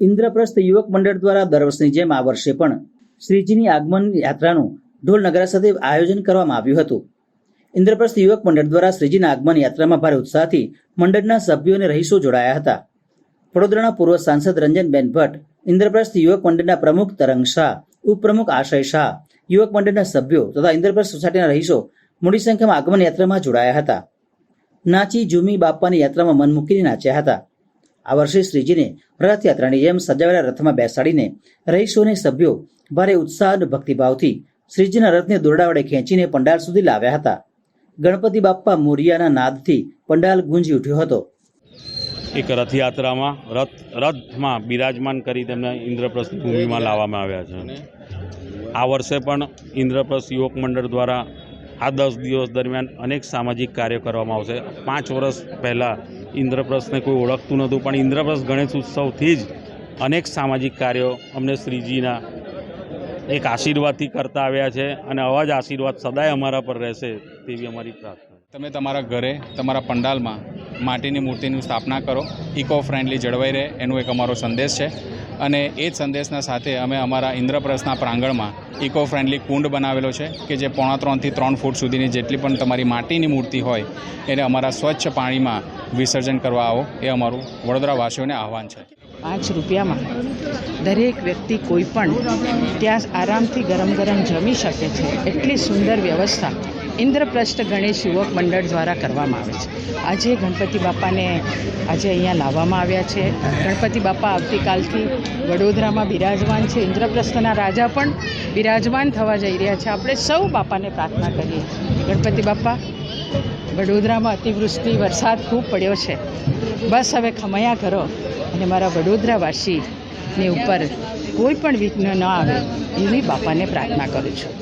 ઇન્દ્રપ્રસ્થ યુવક મંડળ દ્વારા દર વર્ષની જેમ આ વર્ષે પણ શ્રીજીની આગમન યાત્રાનું ઢોલ નગારા સાથે આયોજન કરવામાં આવ્યું હતું। ઇન્દ્રપ્રસ્થ યુવક મંડળ દ્વારા શ્રીજીના આગમન યાત્રામાં ભારે ઉત્સાહથી મંડળના સભ્યો અને રહીશો જોડાયા હતા। વડોદરાના પૂર્વ સાંસદ રંજનબેન ભટ્ટ, ઇન્દ્રપ્રસ્થ યુવક મંડળના પ્રમુખ તરંગ શાહ, ઉપપ્રમુખ આશય શાહ, યુવક મંડળના સભ્યો તથા ઇન્દ્રપ્રસ્થ સોસાયટીના રહીશો મોટી સંખ્યામાં આગમન યાત્રામાં જોડાયા હતા। નાચી ઝૂમી બાપાની યાત્રામાં મન મૂકીને નાચ્યા હતા। આ વર્ષે શ્રીજીને રથયાત્રાની જેમ સજાવેલા રથમાં બેસાડીને રહીશો અને સભ્યો ભારે ઉત્સાહ અને ભક્તિભાવથી શ્રીજીના રથને દોરડા વડે ખેંચીને પંડાલ સુધી લાવ્યા હતા। ગણપતિ બાપ્પા મોરિયાના નાદથી પંડાલ ગુંજી ઉઠ્યો હતો। એક રથયાત્રામાં રથમાં બિરાજમાન કરી તેમને ઇન્દ્રપ્રસ્થ ભૂમિમાં લાવવામાં આવ્યા છે। આ વર્ષે પણ ઇન્દ્રપ્રસ્થ યુવક મંડળ દ્વારા આ 10 દિવસ દરમિયાન અનેક સામાજિક કાર્યો કરવામાં આવશે। 5 વર્ષ પહેલાં ઇન્દ્રપ્રસ્થને કોઈ ઓળખતું નહોતું, પણ ઇન્દ્રપ્રસ્થ ગણેશ ઉત્સવથી જ અનેક સામાજિક કાર્યો અમને શ્રીજીના એક આશીર્વાદથી કરતા આવ્યા છે અને આવા જ આશીર્વાદ સદાય અમારા પર રહેશે તેવી અમારી પ્રાર્થના। તમે તમારા ઘરે તમારા પંડાલમાં માટીની મૂર્તિની સ્થાપના કરો, ઇકો ફ્રેન્ડલી જળવાઈ રહે એનો એક અમારો સંદેશ છે। અને એ જ સંદેશના સાથે અમે અમારા ઇન્દ્રપ્રસ્થના પ્રાંગણમાં ઇકો ફ્રેન્ડલી કુંડ બનાવેલો છે કે જે 3.5 થી 3 ફૂટ સુધીની જેટલી પણ તમારી માટીની મૂર્તિ હોય એને અમારા સ્વચ્છ પાણીમાં વિસર્જન કરવા આવો, એ અમારું વડોદરાવાસીઓને આહવાન છે। 5 રૂપિયામાં દરેક વ્યક્તિ કોઈ પણ ત્યાં આરામથી ગરમ જમી શકે છે એટલી સુંદર વ્યવસ્થા ઇન્દ્રપ્રસ્થ ગણેશ યુવક મંડળ દ્વારા કરવામાં આવે છે। આજે ગણપતિ બાપાને આજે અહીંયા લાવવામાં આવ્યા છે। ગણપતિ બાપા આવતીકાલથી વડોદરામાં બિરાજમાન છે। ઇન્દ્રપ્રસ્થના રાજા પણ બિરાજમાન થવા જઈ રહ્યા છે। આપણે સૌ બાપાને પ્રાર્થના કરીએ, ગણપતિ બાપા વડોદરામાં અતિવૃષ્ટિ વરસાદ ખૂબ પડ્યો છે, બસ હવે ખમયા કરો અને મારા વડોદરાવાસીની ઉપર કોઈ પણ વિઘ્ન ન આવે એવી બાપાને પ્રાર્થના કરું છું।